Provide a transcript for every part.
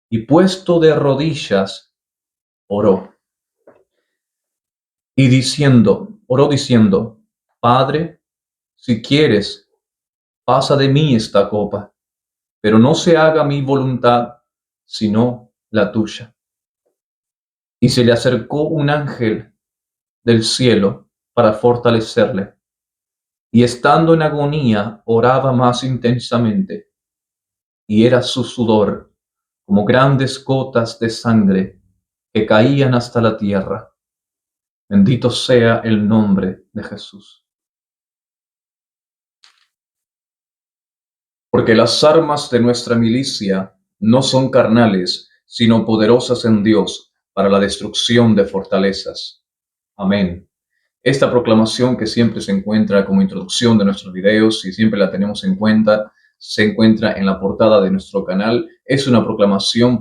y puesto de rodillas, oró. Oró diciendo, Padre, si quieres, pasa de mí esta copa, pero no se haga mi voluntad, sino la tuya. Y se le acercó un ángel del cielo para fortalecerle, y estando en agonía oraba más intensamente, y era su sudor como grandes gotas de sangre que caían hasta la tierra. Bendito sea el nombre de Jesús. Porque las armas de nuestra milicia no son carnales, sino poderosas en Dios para la destrucción de fortalezas. Amén. Esta proclamación, que siempre se encuentra como introducción de nuestros videos y siempre la tenemos en cuenta, se encuentra en la portada de nuestro canal. Es una proclamación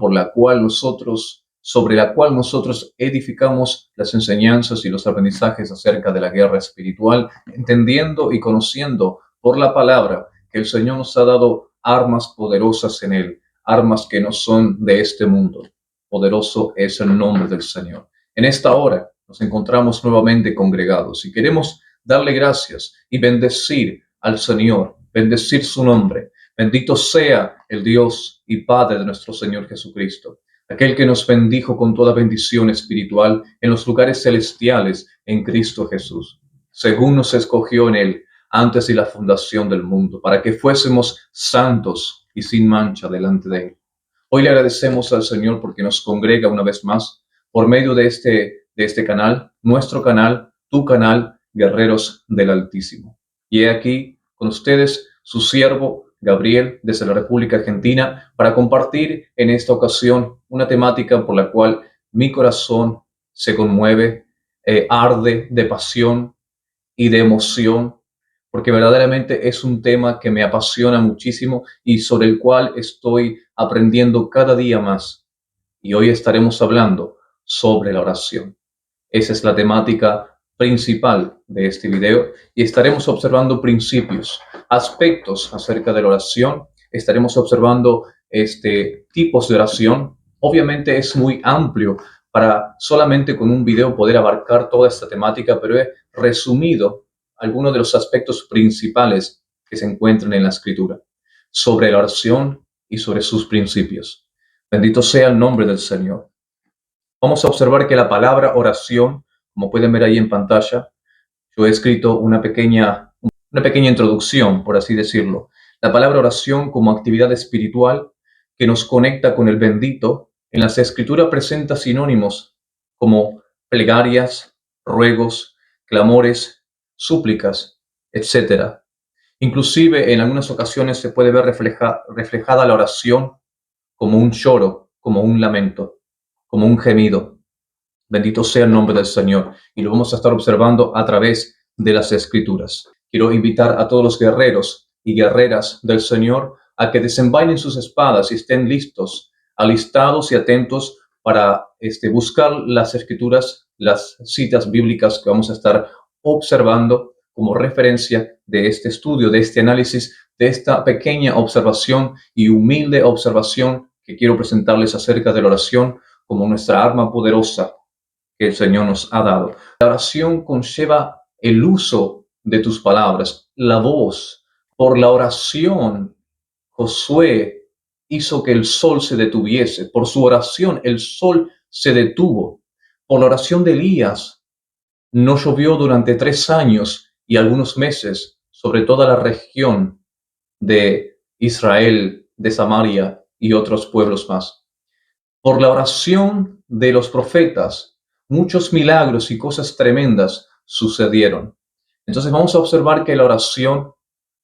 sobre la cual nosotros edificamos las enseñanzas y los aprendizajes acerca de la guerra espiritual, entendiendo y conociendo por la palabra que el Señor nos ha dado armas poderosas en Él, armas que no son de este mundo. Poderoso es el nombre del Señor. En esta hora nos encontramos nuevamente congregados y queremos darle gracias y bendecir al Señor, bendecir su nombre. Bendito sea el Dios y Padre de nuestro Señor Jesucristo, aquel que nos bendijo con toda bendición espiritual en los lugares celestiales en Cristo Jesús, según nos escogió en Él antes de la fundación del mundo, para que fuésemos santos y sin mancha delante de Él. Hoy le agradecemos al Señor porque nos congrega una vez más por medio de este canal, nuestro canal, tu canal, Guerreros del Altísimo. Y he aquí con ustedes su siervo Gabriel desde la República Argentina para compartir en esta ocasión una temática por la cual mi corazón se conmueve, arde de pasión y de emoción, porque verdaderamente es un tema que me apasiona muchísimo y sobre el cual estoy aprendiendo cada día más. Y hoy estaremos hablando sobre la oración. Esa es la temática principal de este video y estaremos observando principios, aspectos acerca de la oración. Estaremos observando tipos de oración. Obviamente es muy amplio para solamente con un video poder abarcar toda esta temática, pero he resumido algunos de los aspectos principales que se encuentran en la Escritura sobre la oración y sobre sus principios. Bendito sea el nombre del Señor. Vamos a observar que la palabra oración, como pueden ver ahí en pantalla, yo he escrito una pequeña introducción, por así decirlo. La palabra oración como actividad espiritual que nos conecta con el bendito, en las Escrituras presenta sinónimos como plegarias, ruegos, clamores, súplicas, etc. Inclusive en algunas ocasiones se puede ver reflejada la oración como un lloro, como un lamento, como un gemido. Bendito sea el nombre del Señor. Y lo vamos a estar observando a través de las Escrituras. Quiero invitar a todos los guerreros y guerreras del Señor a que desenvainen sus espadas y estén listos, alistados y atentos para buscar las Escrituras, las citas bíblicas que vamos a estar observando como referencia de este estudio, de este análisis, de esta pequeña observación y humilde observación que quiero presentarles acerca de la oración como nuestra arma poderosa que el Señor nos ha dado. La oración conlleva el uso de tus palabras, la voz. Por la oración, Josué hizo que el sol se detuviese. Por su oración, el sol se detuvo. Por la oración de Elías, no llovió durante 3 años y algunos meses sobre toda la región de Israel, de Samaria y otros pueblos más. Por la oración de los profetas, muchos milagros y cosas tremendas sucedieron. Entonces vamos a observar que la oración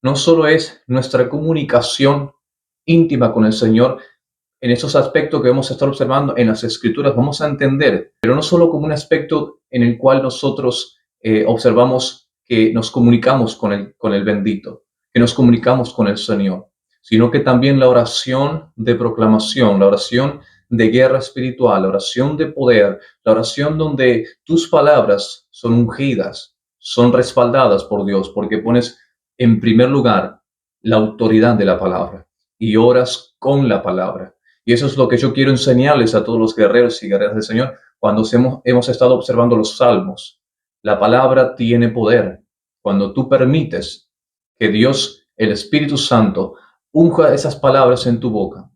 no solo es nuestra comunicación íntima con el Señor, en esos aspectos que vamos a estar observando en las Escrituras, vamos a entender, pero no solo como un aspecto en el cual nosotros observamos que nos comunicamos con el bendito, que nos comunicamos con el Señor, sino que también la oración de proclamación, la oración de guerra espiritual, la oración de poder, la oración donde tus palabras son ungidas, son respaldadas por Dios, porque pones en primer lugar la autoridad de la palabra y oras con la palabra. Y eso es lo que yo quiero enseñarles a todos los guerreros y guerreras del Señor cuando hemos estado observando los salmos. La palabra tiene poder. Cuando tú permites que Dios, el Espíritu Santo, unja esas palabras en tu boca,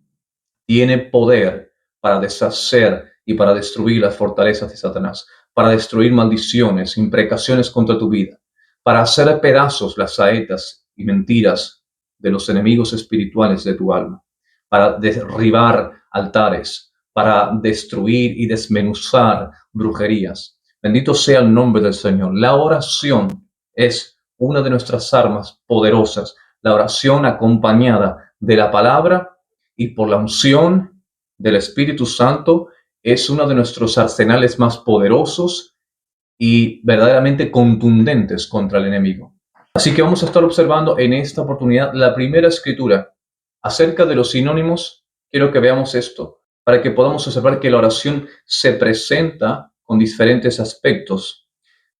tiene poder para deshacer y para destruir las fortalezas de Satanás, para destruir maldiciones, imprecaciones contra tu vida, para hacer pedazos las saetas y mentiras de los enemigos espirituales de tu alma, para derribar altares, para destruir y desmenuzar brujerías. Bendito sea el nombre del Señor. La oración es una de nuestras armas poderosas. La oración acompañada de la palabra y por la unción del Espíritu Santo es uno de nuestros arsenales más poderosos y verdaderamente contundentes contra el enemigo. Así que vamos a estar observando en esta oportunidad la primera escritura acerca de los sinónimos. Quiero que veamos esto para que podamos observar que la oración se presenta con diferentes aspectos.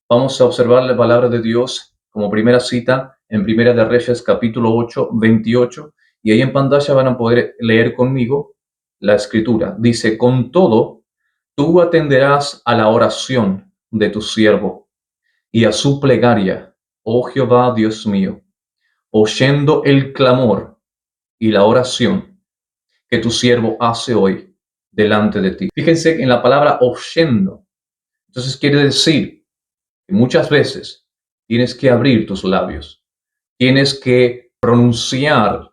Vamos a observar la palabra de Dios como primera cita en Primera de Reyes capítulo 8, 28, y ahí en pantalla van a poder leer conmigo la escritura. Dice: con todo, tú atenderás a la oración de tu siervo y a su plegaria, oh Jehová Dios mío, oyendo el clamor y la oración que tu siervo hace hoy delante de ti. Fíjense en la palabra oyendo. Entonces quiere decir que muchas veces tienes que abrir tus labios, tienes que pronunciar,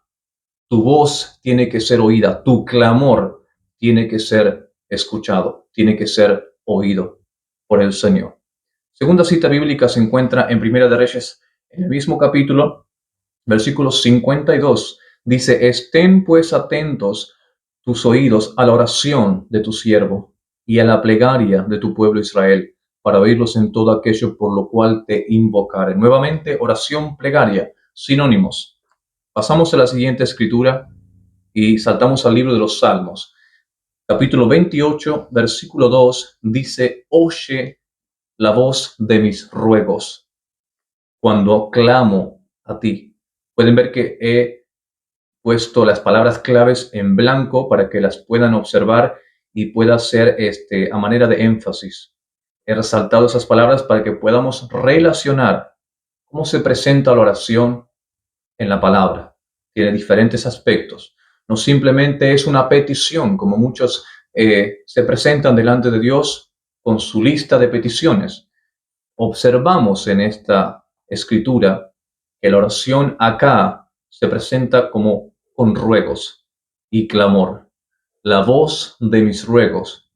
tu voz tiene que ser oída, tu clamor tiene que ser escuchado, tiene que ser oído por el Señor. Segunda cita bíblica se encuentra en Primera de Reyes, en el mismo capítulo, versículo 52. Dice: estén pues atentos tus oídos a la oración de tu siervo y a la plegaria de tu pueblo Israel, para oírlos en todo aquello por lo cual te invocare. Nuevamente, oración, plegaria, sinónimos. Pasamos a la siguiente escritura y saltamos al libro de los Salmos. Capítulo 28, versículo 2, dice: oye la voz de mis ruegos cuando clamo a ti. Pueden ver que he puesto las palabras claves en blanco para que las puedan observar y pueda ser a manera de énfasis. He resaltado esas palabras para que podamos relacionar cómo se presenta la oración en la palabra. Tiene diferentes aspectos. No simplemente es una petición, como muchos se presentan delante de Dios con su lista de peticiones. Observamos en esta escritura que la oración acá se presenta como con ruegos y clamor. La voz de mis ruegos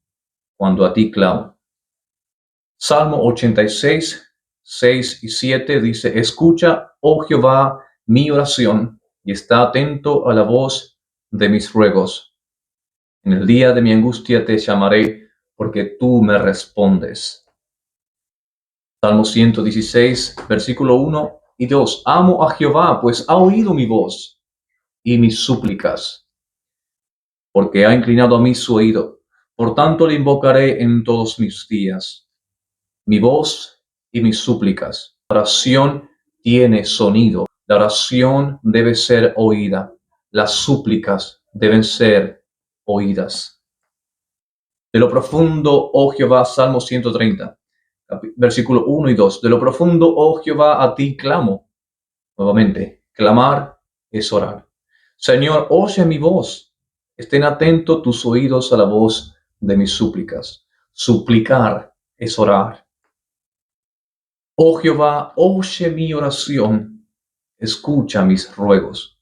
cuando a ti clamo. Salmo 86, 6 y 7 dice: escucha, oh Jehová, mi oración, y está atento a la voz de mis ruegos. En el día de mi angustia te llamaré, porque tú me respondes. Salmo 116, versículo 1 y 2. Amo a Jehová, pues ha oído mi voz y mis súplicas, porque ha inclinado a mí su oído. Por tanto le invocaré en todos mis días. Mi voz y mis súplicas. La oración tiene sonido. La oración debe ser oída. Las súplicas deben ser oídas. De lo profundo, oh Jehová, Salmo 130, versículo 1 y 2. De lo profundo, oh Jehová, a ti clamo. Nuevamente, clamar es orar. Señor, oye mi voz. Estén atentos tus oídos a la voz de mis súplicas. Suplicar es orar. Oh Jehová, oye mi oración. Escucha mis ruegos.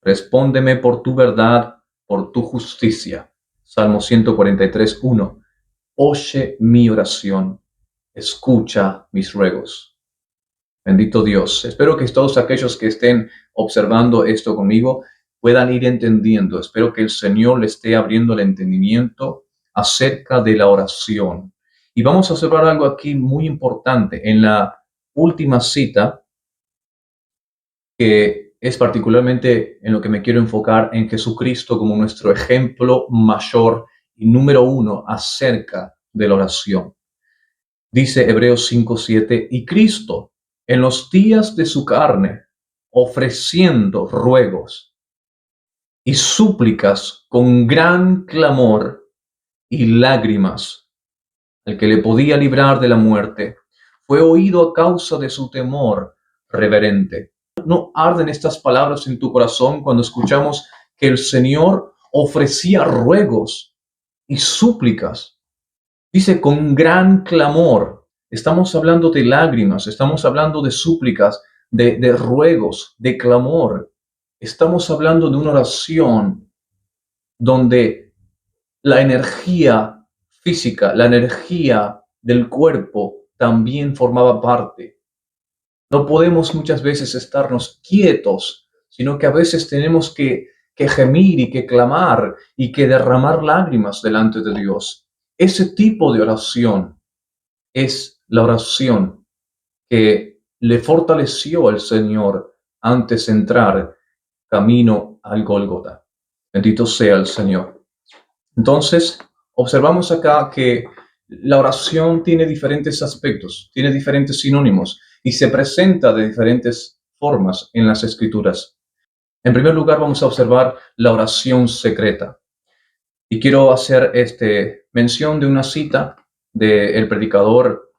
Respóndeme por tu verdad, por tu justicia. Salmo 143, 1. Oye mi oración. Escucha mis ruegos. Bendito Dios. Espero que todos aquellos que estén observando esto conmigo puedan ir entendiendo. Espero que el Señor le esté abriendo el entendimiento acerca de la oración. Y vamos a observar algo aquí muy importante. En la última cita, que es particularmente en lo que me quiero enfocar, en Jesucristo como nuestro ejemplo mayor y número uno acerca de la oración. Dice Hebreos 5:7, y Cristo, en los días de su carne, ofreciendo ruegos y súplicas con gran clamor y lágrimas. El que le podía librar de la muerte fue oído a causa de su temor reverente. ¿No arden estas palabras en tu corazón cuando escuchamos que el Señor ofrecía ruegos y súplicas? Dice con gran clamor. Estamos hablando de lágrimas, estamos hablando de súplicas, de ruegos, de clamor. Estamos hablando de una oración donde la energía física, la energía del cuerpo también formaba parte. No podemos muchas veces estarnos quietos, sino que a veces tenemos que gemir y que clamar y que derramar lágrimas delante de Dios. Ese tipo de oración es la oración que le fortaleció al Señor antes de entrar camino al Gólgota. Bendito sea el Señor. Entonces, observamos acá que la oración tiene diferentes aspectos, tiene diferentes sinónimos y se presenta de diferentes formas en las Escrituras. En primer lugar, vamos a observar la oración secreta. Y quiero hacer mención de una cita del predicador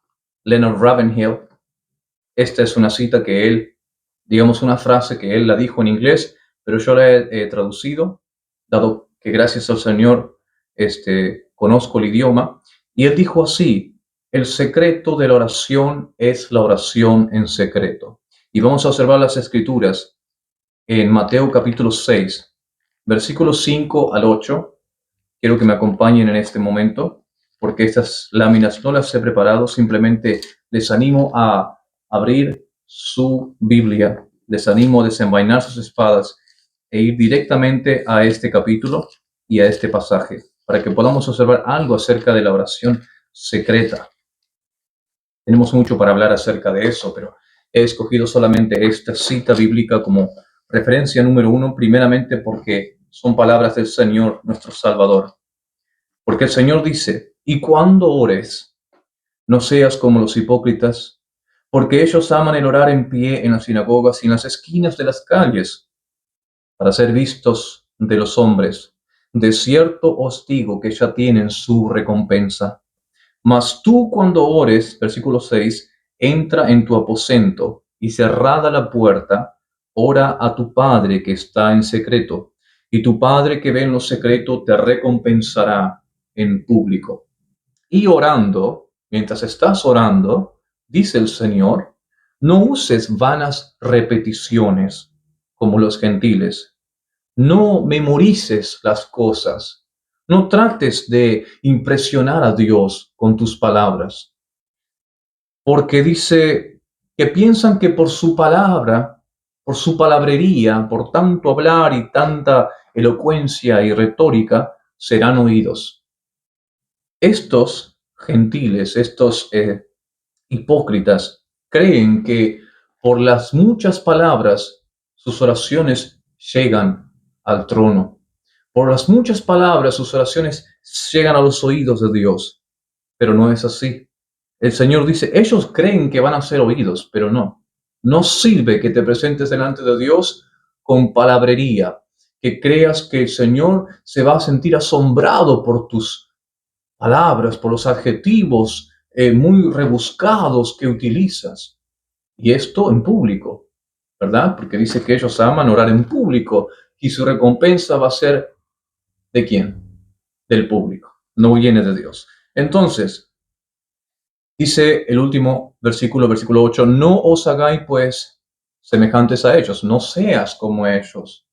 Leonard Ravenhill. Esta es una cita que él, digamos una frase que él la dijo en inglés, pero yo la he traducido, dado que gracias al Señor conozco el idioma. Y él dijo así: el secreto de la oración es la oración en secreto. Y vamos a observar las escrituras en Mateo capítulo 6, versículos 5 al 8. Quiero que me acompañen en este momento, porque estas láminas no las he preparado, simplemente les animo a abrir su Biblia, les animo a desenvainar sus espadas e ir directamente a este capítulo y a este pasaje, para que podamos observar algo acerca de la oración secreta. Tenemos mucho para hablar acerca de eso, pero he escogido solamente esta cita bíblica como referencia número 1, primeramente porque son palabras del Señor, nuestro Salvador. Porque el Señor dice: y cuando ores, no seas como los hipócritas, porque ellos aman el orar en pie en las sinagogas y en las esquinas de las calles, para ser vistos de los hombres. De cierto os digo que ya tienen su recompensa. Mas tú cuando ores, versículo 6, entra en tu aposento y cerrada la puerta, ora a tu Padre que está en secreto, y tu Padre que ve en lo secreto te recompensará en público. Y orando, mientras estás orando, dice el Señor, no uses vanas repeticiones como los gentiles. No memorices las cosas. No trates de impresionar a Dios con tus palabras, porque dice que piensan que por su palabra, por su palabrería, por tanto hablar y tanta elocuencia y retórica, serán oídos. Estos gentiles, estos hipócritas, creen que por las muchas palabras sus oraciones llegan al trono. Por las muchas palabras sus oraciones llegan a los oídos de Dios, pero no es así. El Señor dice, ellos creen que van a ser oídos, pero no. No sirve que te presentes delante de Dios con palabrería, que creas que el Señor se va a sentir asombrado por tus palabras, por los adjetivos muy rebuscados que utilizas. Y esto en público, ¿verdad? Porque dice que ellos aman orar en público y su recompensa va a ser ¿de quién? Del público, no viene de Dios. Entonces, dice el último versículo, versículo 8, no os hagáis pues semejantes a ellos, no seas como ellos,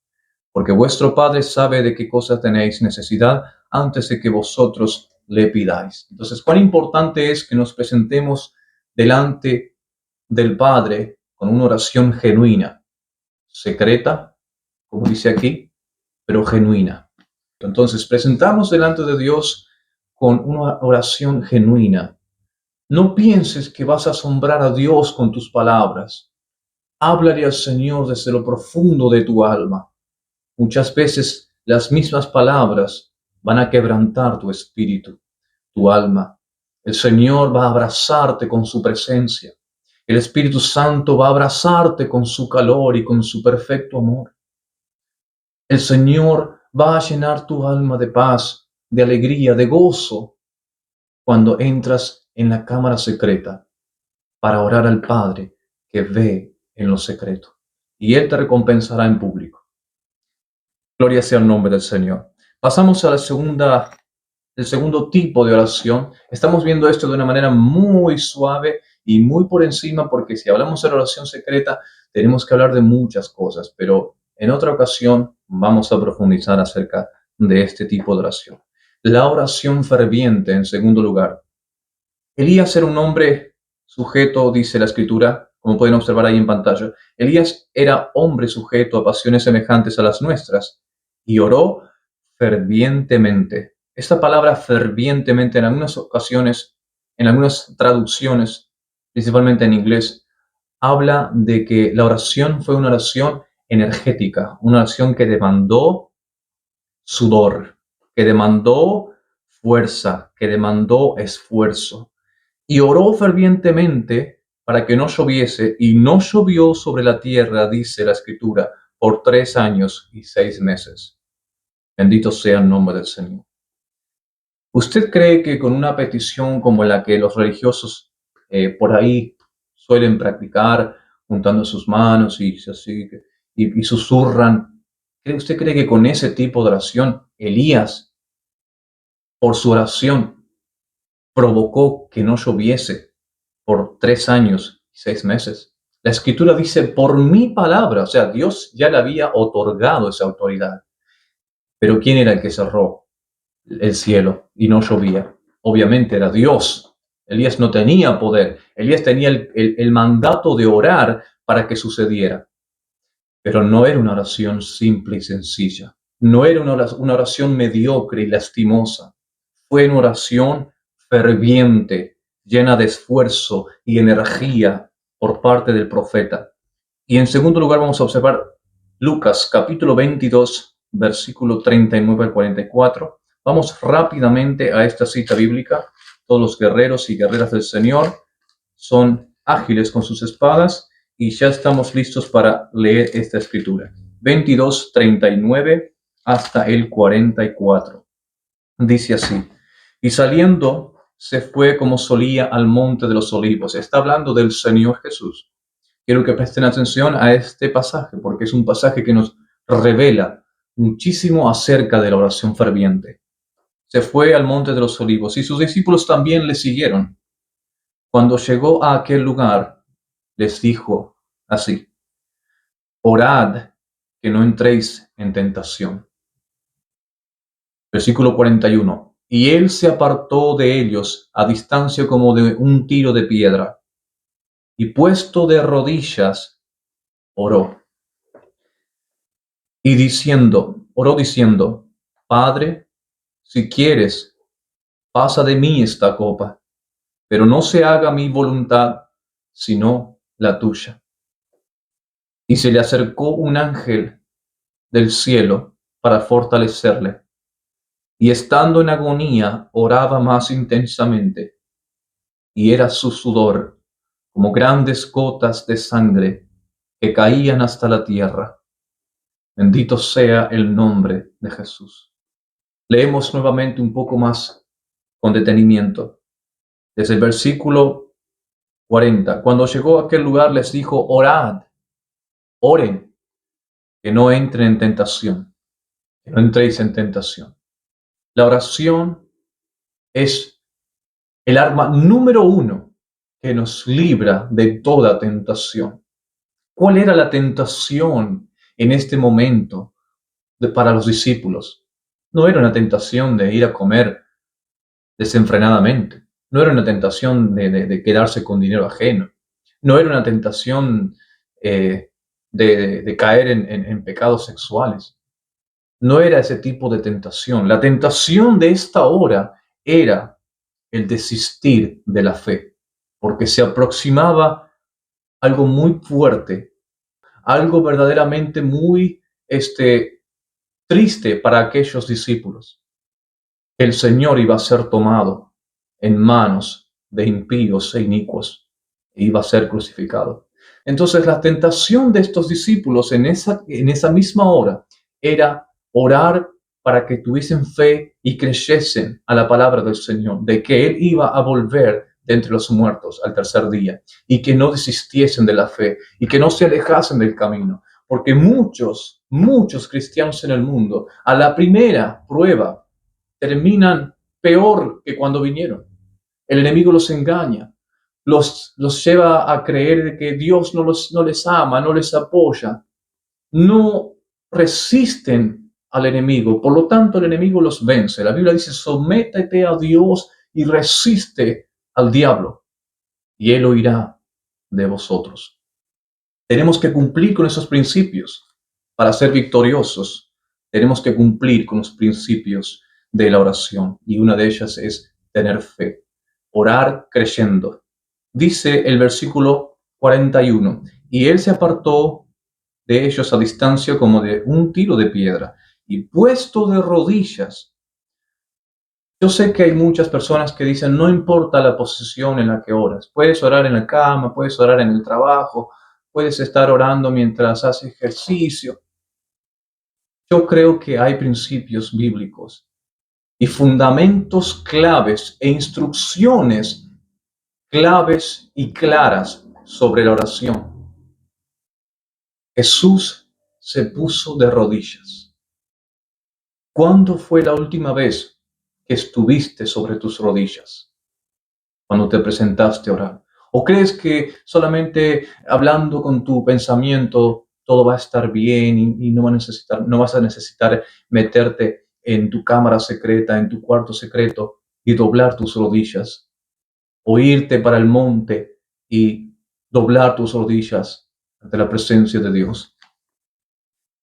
porque vuestro Padre sabe de qué cosas tenéis necesidad antes de que vosotros le pidáis. Entonces, cuán importante es que nos presentemos delante del Padre con una oración genuina, secreta, como dice aquí, pero genuina. Entonces, presentamos delante de Dios con una oración genuina. No pienses que vas a asombrar a Dios con tus palabras. Háblale al Señor desde lo profundo de tu alma. Muchas veces las mismas palabras van a quebrantar tu espíritu, tu alma. El Señor va a abrazarte con su presencia. El Espíritu Santo va a abrazarte con su calor y con su perfecto amor. El Señor va a llenar tu alma de paz, de alegría, de gozo, cuando entras en la cámara secreta para orar al Padre que ve en lo secreto. Y Él te recompensará en público. Gloria sea el nombre del Señor. Pasamos a el segundo tipo de oración. Estamos viendo esto de una manera muy suave y muy por encima, porque si hablamos de la oración secreta, tenemos que hablar de muchas cosas, pero en otra ocasión vamos a profundizar acerca de este tipo de oración. La oración ferviente, en segundo lugar. Elías era un hombre sujeto, dice la Escritura, como pueden observar ahí en pantalla. Elías era hombre sujeto a pasiones semejantes a las nuestras y oró fervientemente. Esta palabra fervientemente en algunas ocasiones, en algunas traducciones, principalmente en inglés, habla de que la oración fue una oración energética, una oración que demandó sudor, que demandó fuerza, que demandó esfuerzo. Y oró fervientemente para que no lloviese, y no llovió sobre la tierra, dice la Escritura, por 3 años y 6 meses. Bendito sea el nombre del Señor. ¿Usted cree que con una petición como la que los religiosos por ahí suelen practicar, juntando sus manos y así, y susurran, ¿usted cree que con ese tipo de oración, Elías, por su oración, provocó que no lloviese por 3 años y 6 meses? La Escritura dice, por mi palabra, o sea, Dios ya le había otorgado esa autoridad. Pero ¿quién era el que cerró el cielo y no llovía? Obviamente era Dios. Elías no tenía poder. Elías tenía el mandato de orar para que sucediera. Pero no era una oración simple y sencilla. No era una oración mediocre y lastimosa. Fue una oración ferviente, llena de esfuerzo y energía por parte del profeta. Y en segundo lugar vamos a observar Lucas capítulo 22, versículo 39 al 44. Vamos rápidamente a esta cita bíblica. Todos los guerreros y guerreras del Señor son ágiles con sus espadas y ya estamos listos para leer esta escritura. 22, 39 hasta el 44. Dice así: y saliendo se fue como solía al monte de los olivos. Está hablando del Señor Jesús. Quiero que presten atención a este pasaje, porque es un pasaje que nos revela muchísimo acerca de la oración ferviente. Se fue al monte de los olivos y sus discípulos también le siguieron. Cuando llegó a aquel lugar, les dijo así: orad que no entréis en tentación. Versículo 41. Y él se apartó de ellos a distancia como de un tiro de piedra, y puesto de rodillas, oró. Y oró diciendo, Padre, si quieres, pasa de mí esta copa, pero no se haga mi voluntad, sino la tuya. Y se le acercó un ángel del cielo para fortalecerle, y estando en agonía, oraba más intensamente, y era su sudor como grandes gotas de sangre que caían hasta la tierra. Bendito sea el nombre de Jesús. Leemos nuevamente un poco más con detenimiento. Desde el versículo 40. Cuando llegó a aquel lugar les dijo, orad, oren, que no entren en tentación, que no entréis en tentación. La oración es el arma número 1 que nos libra de toda tentación. ¿Cuál era la tentación en este momento para los discípulos? No era una tentación de ir a comer desenfrenadamente. No era una tentación de quedarse con dinero ajeno. No era una tentación de caer en pecados sexuales. No era ese tipo de tentación. La tentación de esta hora era el desistir de la fe, porque se aproximaba algo muy fuerte, algo verdaderamente muy triste para aquellos discípulos. El Señor iba a ser tomado en manos de impíos e inicuos e iba a ser crucificado. Entonces la tentación de estos discípulos en esa misma hora era orar para que tuviesen fe y creyesen a la palabra del Señor, de que Él iba a volver de entre los muertos al tercer día, y que no desistiesen de la fe, y que no se alejasen del camino. Porque muchos cristianos en el mundo, a la primera prueba, terminan peor que cuando vinieron. El enemigo los engaña, los lleva a creer que Dios no les ama, no les apoya, no resisten al enemigo, por lo tanto el enemigo los vence. La Biblia dice: sométete a Dios y resiste al diablo, y él huirá de vosotros. Tenemos que cumplir con esos principios para ser victoriosos. Tenemos que cumplir con los principios de la oración, y una de ellas es tener fe, orar creyendo. Dice el versículo 41: y él se apartó de ellos a distancia como de un tiro de piedra, y puesto de rodillas. Yo sé que hay muchas personas que dicen: no importa la posición en la que oras, puedes orar en la cama, puedes orar en el trabajo, puedes estar orando mientras haces ejercicio. Yo creo que hay principios bíblicos y fundamentos claves e instrucciones claves y claras sobre la oración. Jesús se puso de rodillas. ¿Cuándo fue la última vez que estuviste sobre tus rodillas? Cuando te presentaste a orar. ¿O crees que solamente hablando con tu pensamiento todo va a estar bien y no vas a necesitar meterte en tu cámara secreta, en tu cuarto secreto y doblar tus rodillas? O irte para el monte y doblar tus rodillas ante la presencia de Dios.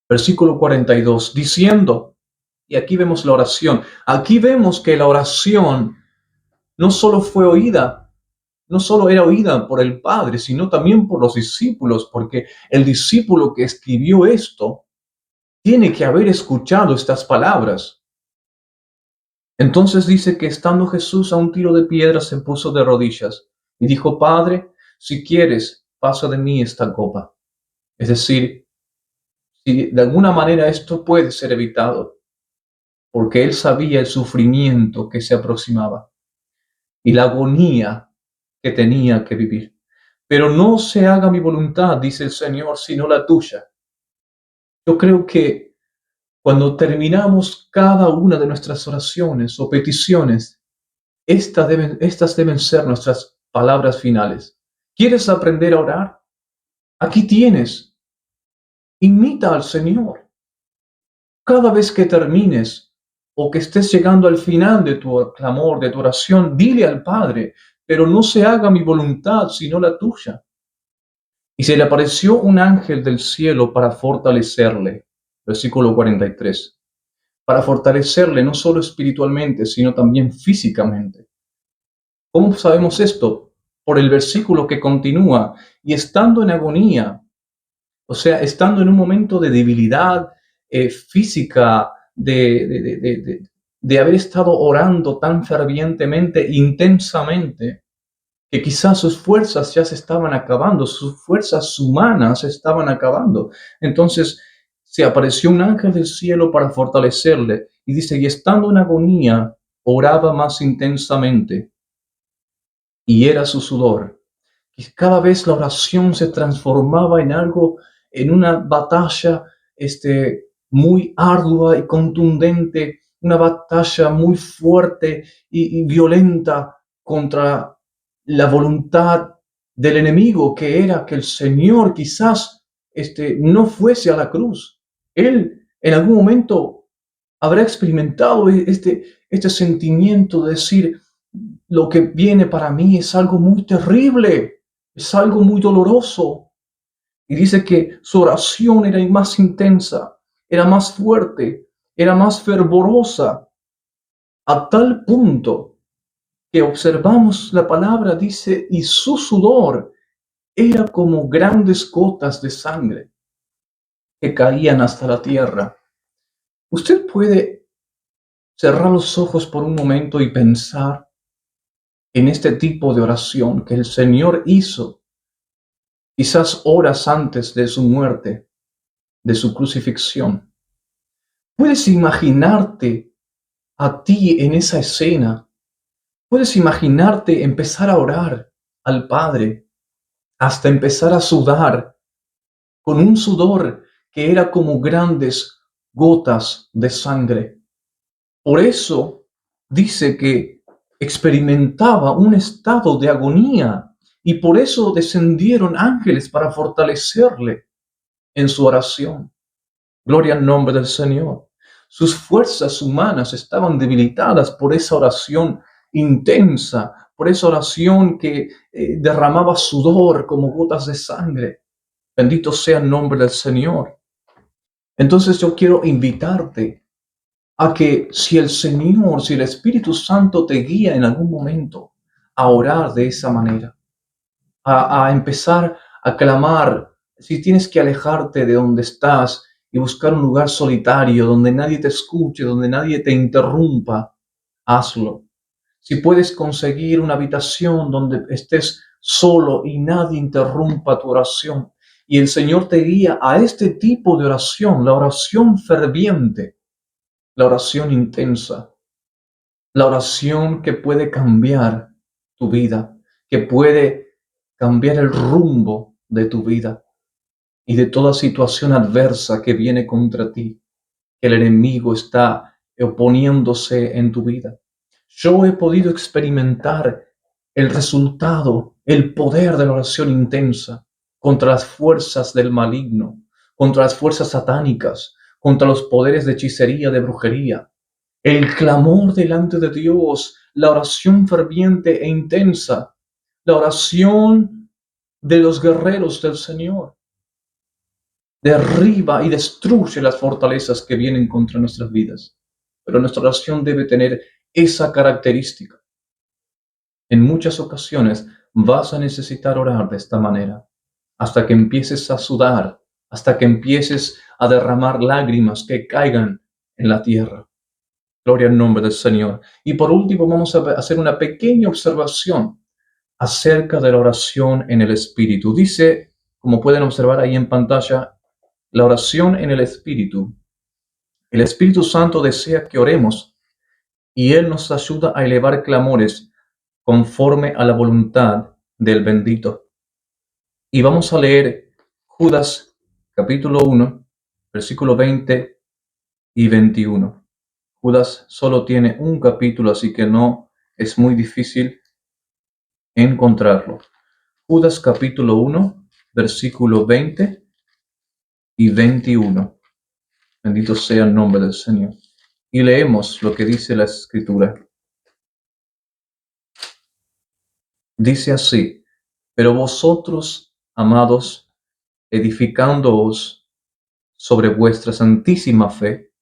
Versículo 42, diciendo, y aquí vemos la oración, aquí vemos que la oración no solo fue oída, no solo era oída por el Padre, sino también por los discípulos, porque el discípulo que escribió esto tiene que haber escuchado estas palabras. Entonces dice que estando Jesús a un tiro de piedra se puso de rodillas y dijo: Padre, si quieres, pasa de mí esta copa. Es decir, si de alguna manera esto puede ser evitado, porque él sabía el sufrimiento que se aproximaba y la agonía que tenía que vivir. Pero no se haga mi voluntad, dice el Señor, sino la tuya. Yo creo que cuando terminamos cada una de nuestras oraciones o peticiones, estas deben ser nuestras palabras finales. ¿Quieres aprender a orar? Aquí tienes. Imita al Señor. Cada vez que termines o que estés llegando al final de tu clamor, de tu oración, dile al Padre: pero no se haga mi voluntad, sino la tuya. Y se le apareció un ángel del cielo para fortalecerle. Versículo 43. Para fortalecerle no solo espiritualmente, sino también físicamente. ¿Cómo sabemos esto? Por el versículo que continúa: y estando en agonía, o sea, estando en un momento de debilidad física, de haber estado orando tan fervientemente, intensamente, que quizás sus fuerzas ya se estaban acabando, sus fuerzas humanas se estaban acabando. Entonces se apareció un ángel del cielo para fortalecerle, y dice: y estando en agonía, oraba más intensamente, y era su sudor. Y cada vez la oración se transformaba en algo, en una batalla muy ardua y contundente, una batalla muy fuerte y violenta contra la voluntad del enemigo, que era que el Señor quizás no fuese a la cruz. Él en algún momento habrá experimentado este sentimiento de decir: lo que viene para mí es algo muy terrible, es algo muy doloroso. Y dice que su oración era más intensa, era más fuerte, era más fervorosa, a tal punto que observamos la palabra, dice, y su sudor era como grandes gotas de sangre que caían hasta la tierra. Usted puede cerrar los ojos por un momento y pensar en este tipo de oración que el Señor hizo quizás horas antes de su muerte, de su crucifixión. Puedes imaginarte a ti en esa escena. Puedes imaginarte empezar a orar al Padre, hasta empezar a sudar con un sudor que era como grandes gotas de sangre. Por eso dice que experimentaba un estado de agonía y por eso descendieron ángeles para fortalecerle en su oración. Gloria al nombre del Señor. Sus fuerzas humanas estaban debilitadas por esa oración intensa, por esa oración que derramaba sudor como gotas de sangre. Bendito sea el nombre del Señor. Entonces yo quiero invitarte a que si el Señor, si el Espíritu Santo te guía en algún momento a orar de esa manera, a empezar a clamar, si tienes que alejarte de donde estás y buscar un lugar solitario donde nadie te escuche, donde nadie te interrumpa, hazlo. Si puedes conseguir una habitación donde estés solo y nadie interrumpa tu oración, y el Señor te guía a este tipo de oración, la oración ferviente, la oración intensa, la oración que puede cambiar tu vida, que puede cambiar el rumbo de tu vida y de toda situación adversa que viene contra ti, que el enemigo está oponiéndose en tu vida. Yo he podido experimentar el resultado, el poder de la oración intensa contra las fuerzas del maligno, contra las fuerzas satánicas, contra los poderes de hechicería, de brujería. El clamor delante de Dios, la oración ferviente e intensa, la oración de los guerreros del Señor, derriba y destruye las fortalezas que vienen contra nuestras vidas. Pero nuestra oración debe tener esa característica. En muchas ocasiones vas a necesitar orar de esta manera, hasta que empieces a sudar, hasta que empieces a derramar lágrimas que caigan en la tierra. Gloria al nombre del Señor. Y por último, vamos a hacer una pequeña observación acerca de la oración en el Espíritu. Dice, como pueden observar ahí en pantalla, la oración en el Espíritu. El Espíritu Santo desea que oremos y Él nos ayuda a elevar clamores conforme a la voluntad del bendito. Y vamos a leer Judas capítulo 1, versículo 20 y 21. Judas solo tiene un capítulo, así que no es muy difícil encontrarlo. Judas capítulo 1, versículo 20 y 21. Bendito sea el nombre del Señor. Y leemos lo que dice la Escritura. Dice así: pero vosotros, amados, edificándoos sobre vuestra santísima fe,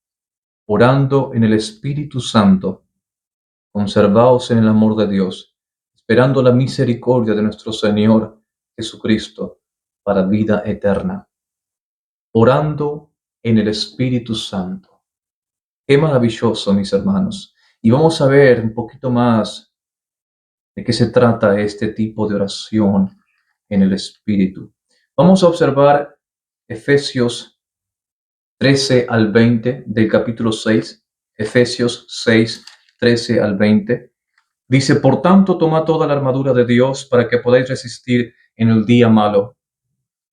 orando en el Espíritu Santo, conservaos en el amor de Dios, esperando la misericordia de nuestro Señor Jesucristo para vida eterna. Orando en el Espíritu Santo. Qué maravilloso, mis hermanos. Y vamos a ver un poquito más de qué se trata este tipo de oración en el Espíritu. Vamos a observar Efesios 13 al 20 del capítulo 6, Efesios 6, 13 al 20. Dice, por tanto, tomad toda la armadura de Dios para que podáis resistir en el día malo,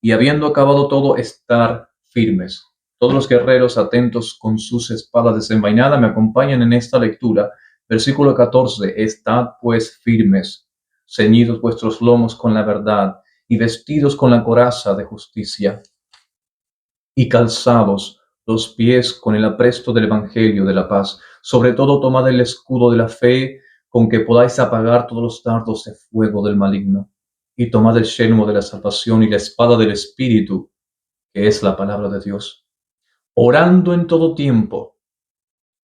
y habiendo acabado todo, estar firmes. Todos los guerreros atentos con sus espadas desenvainadas me acompañan en esta lectura. Versículo 14, estad pues firmes, ceñidos vuestros lomos con la verdad, y vestidos con la coraza de justicia, y calzados los pies con el apresto del Evangelio de la paz. Sobre todo tomad el escudo de la fe, con que podáis apagar todos los dardos de fuego del maligno. Y tomad el yelmo de la salvación y la espada del Espíritu, que es la palabra de Dios. Orando en todo tiempo,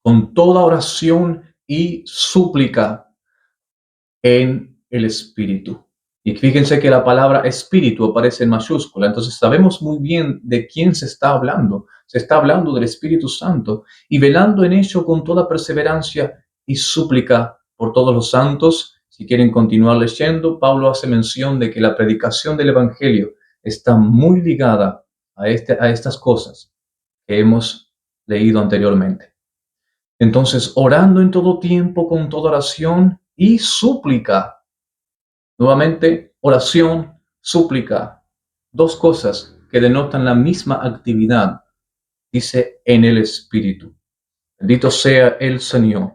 con toda oración y súplica en el Espíritu. Y fíjense que la palabra espíritu aparece en mayúscula, entonces sabemos muy bien de quién se está hablando. Se está hablando del Espíritu Santo y velando en ello con toda perseverancia y súplica por todos los santos. Si quieren continuar leyendo, Pablo hace mención de que la predicación del Evangelio está muy ligada a estas cosas que hemos leído anteriormente. Entonces, orando en todo tiempo, con toda oración y súplica. Nuevamente, oración, súplica. Dos cosas que denotan la misma actividad. Dice en el Espíritu. Bendito sea el Señor.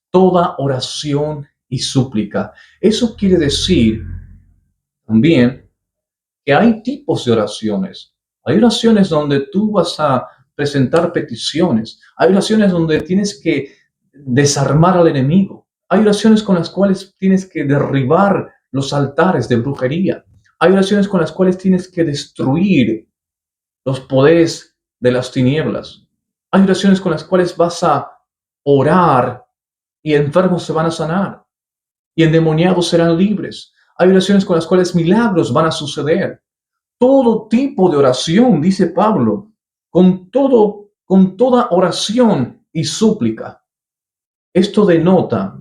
Toda oración y súplica. Eso quiere decir también que hay tipos de oraciones. Hay oraciones donde tú vas a presentar peticiones. Hay oraciones donde tienes que desarmar al enemigo. Hay oraciones con las cuales tienes que derribar los altares de brujería. Hay oraciones con las cuales tienes que destruir los poderes de las tinieblas. Hay oraciones con las cuales vas a orar y enfermos se van a sanar y endemoniados serán libres. Hay oraciones con las cuales milagros van a suceder. Todo tipo de oración, dice Pablo, con toda oración y súplica. Esto denota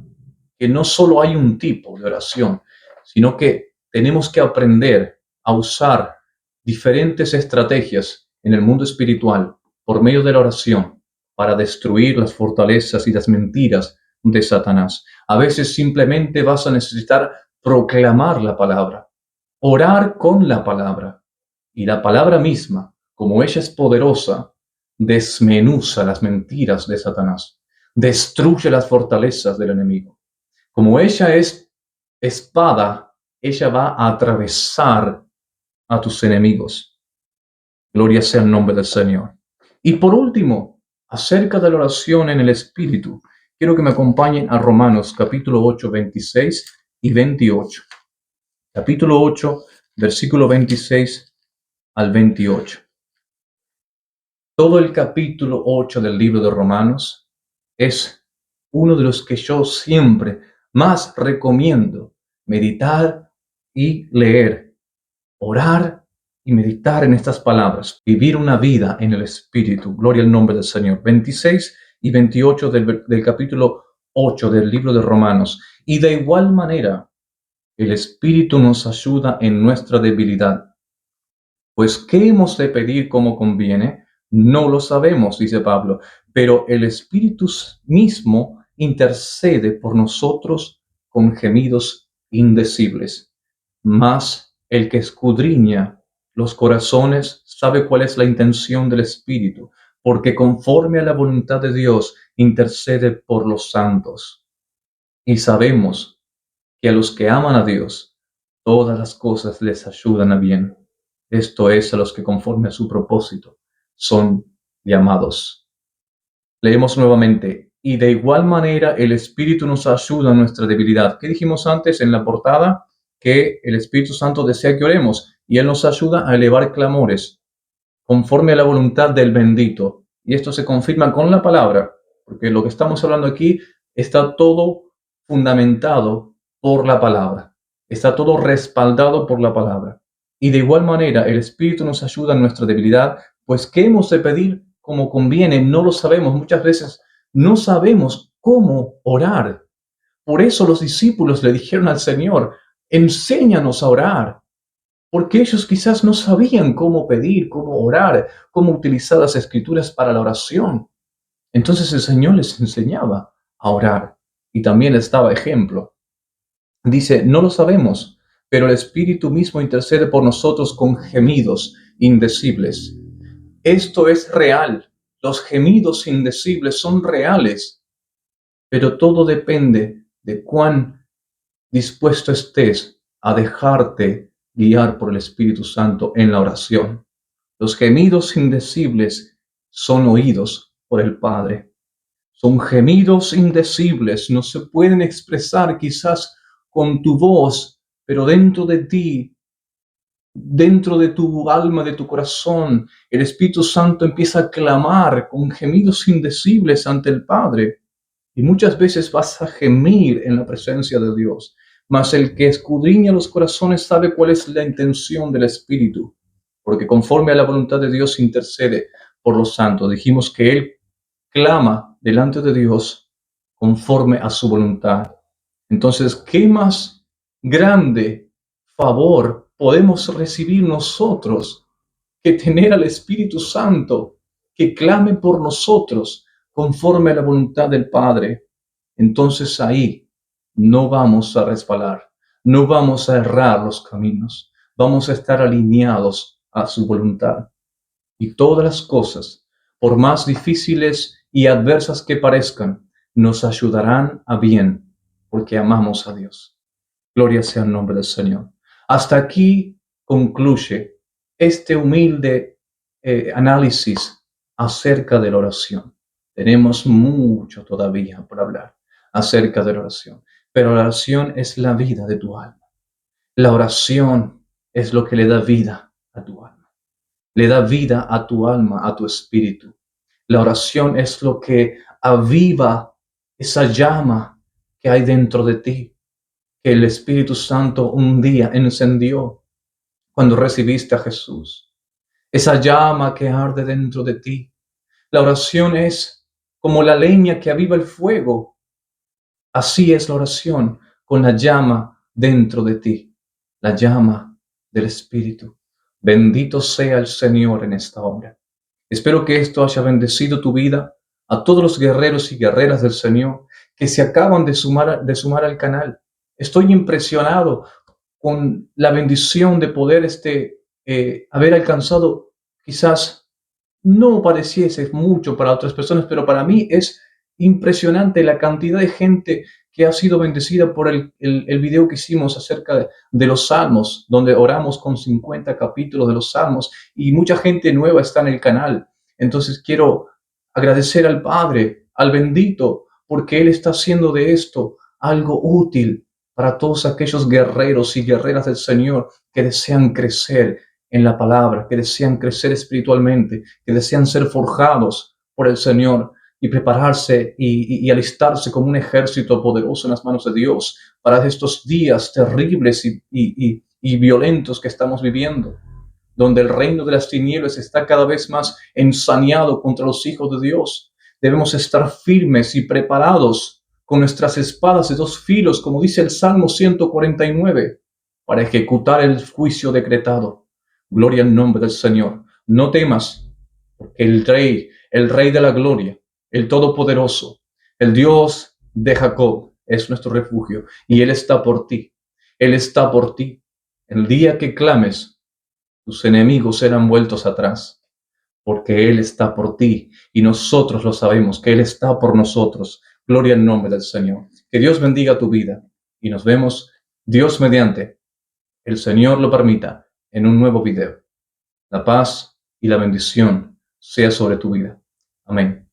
que no solo hay un tipo de oración, sino que tenemos que aprender a usar diferentes estrategias en el mundo espiritual por medio de la oración para destruir las fortalezas y las mentiras de Satanás. A veces simplemente vas a necesitar proclamar la palabra, orar con la palabra. Y la palabra misma, como ella es poderosa, desmenuza las mentiras de Satanás, destruye las fortalezas del enemigo. Como ella es espada, ella va a atravesar a tus enemigos. Gloria sea el nombre del Señor. Y por último, acerca de la oración en el Espíritu, quiero que me acompañen a Romanos capítulo 8, 26 y 28. Capítulo 8, versículo 26 al 28. Todo el capítulo 8 del libro de Romanos es uno de los que yo siempre más recomiendo meditar y leer, orar y meditar en estas palabras, vivir una vida en el Espíritu. Gloria al nombre del Señor. 26 y 28 del capítulo 8 del libro de Romanos. Y de igual manera, el Espíritu nos ayuda en nuestra debilidad. Pues, ¿qué hemos de pedir como conviene? No lo sabemos, dice Pablo, pero el Espíritu mismo intercede por nosotros con gemidos indecibles. Mas el que escudriña los corazones sabe cuál es la intención del Espíritu, porque conforme a la voluntad de Dios intercede por los santos. Y sabemos que a los que aman a Dios, todas las cosas les ayudan a bien. Esto es, a los que conforme a su propósito son llamados. Leemos nuevamente. Y de igual manera el Espíritu nos ayuda en nuestra debilidad. ¿Qué dijimos antes en la portada? Que el Espíritu Santo desea que oremos y Él nos ayuda a elevar clamores conforme a la voluntad del bendito. Y esto se confirma con la palabra, porque lo que estamos hablando aquí está todo fundamentado por la palabra. Está todo respaldado por la palabra. Y de igual manera, el Espíritu nos ayuda en nuestra debilidad, pues ¿qué hemos de pedir como conviene? No lo sabemos. Muchas veces no sabemos cómo orar. Por eso los discípulos le dijeron al Señor, enséñanos a orar, porque ellos quizás no sabían cómo pedir, cómo orar, cómo utilizar las escrituras para la oración. Entonces el Señor les enseñaba a orar y también les daba ejemplo. Dice, no lo sabemos, pero el Espíritu mismo intercede por nosotros con gemidos indecibles. Esto es real. Los gemidos indecibles son reales, pero todo depende de cuán dispuesto estés a dejarte guiar por el Espíritu Santo en la oración. Los gemidos indecibles son oídos por el Padre. Son gemidos indecibles, no se pueden expresar quizás con tu voz, pero dentro de ti, dentro de tu alma, de tu corazón, el Espíritu Santo empieza a clamar con gemidos indecibles ante el Padre. Y muchas veces vas a gemir en la presencia de Dios. Mas el que escudriña los corazones sabe cuál es la intención del Espíritu, porque conforme a la voluntad de Dios intercede por los santos. Dijimos que Él clama delante de Dios conforme a su voluntad. Entonces, ¿qué más grande favor podemos recibir nosotros que tener al Espíritu Santo que clame por nosotros conforme a la voluntad del Padre. Entonces ahí no vamos a resbalar, no vamos a errar los caminos, vamos a estar alineados a su voluntad. Y todas las cosas, por más difíciles y adversas que parezcan, nos ayudarán a bien, porque amamos a Dios. Gloria sea el nombre del Señor. Hasta aquí concluye este humilde análisis acerca de la oración. Tenemos mucho todavía por hablar acerca de la oración, pero la oración es la vida de tu alma. La oración es lo que le da vida a tu alma. Le da vida a tu alma, a tu espíritu. La oración es lo que aviva esa llama que hay dentro de ti, que el Espíritu Santo un día encendió cuando recibiste a Jesús. Esa llama que arde dentro de ti. La oración es como la leña que aviva el fuego. Así es la oración con la llama dentro de ti, la llama del Espíritu. Bendito sea el Señor en esta hora. Espero que esto haya bendecido tu vida, a todos los guerreros y guerreras del Señor que se acaban de sumar al canal. Estoy impresionado con la bendición de poder haber alcanzado, quizás no pareciese mucho para otras personas, pero para mí es impresionante la cantidad de gente que ha sido bendecida por el video que hicimos acerca de los Salmos, donde oramos con 50 capítulos de los Salmos, y mucha gente nueva está en el canal. Entonces quiero agradecer al Padre, al bendito, porque Él está haciendo de esto algo útil para todos aquellos guerreros y guerreras del Señor que desean crecer en la palabra, que desean crecer espiritualmente, que desean ser forjados por el Señor y prepararse y alistarse como un ejército poderoso en las manos de Dios para estos días terribles y violentos que estamos viviendo, donde el reino de las tinieblas está cada vez más ensañado contra los hijos de Dios. Debemos estar firmes y preparados con nuestras espadas de dos filos, como dice el Salmo 149, para ejecutar el juicio decretado. Gloria al nombre del Señor. No temas, porque el Rey de la gloria, el Todopoderoso, el Dios de Jacob, es nuestro refugio, y Él está por ti. Él está por ti. El día que clames, tus enemigos serán vueltos atrás, porque Él está por ti, y nosotros lo sabemos, que Él está por nosotros. Gloria al nombre del Señor. Que Dios bendiga tu vida, y nos vemos, Dios mediante, el Señor lo permita, en un nuevo video. La paz y la bendición sea sobre tu vida. Amén.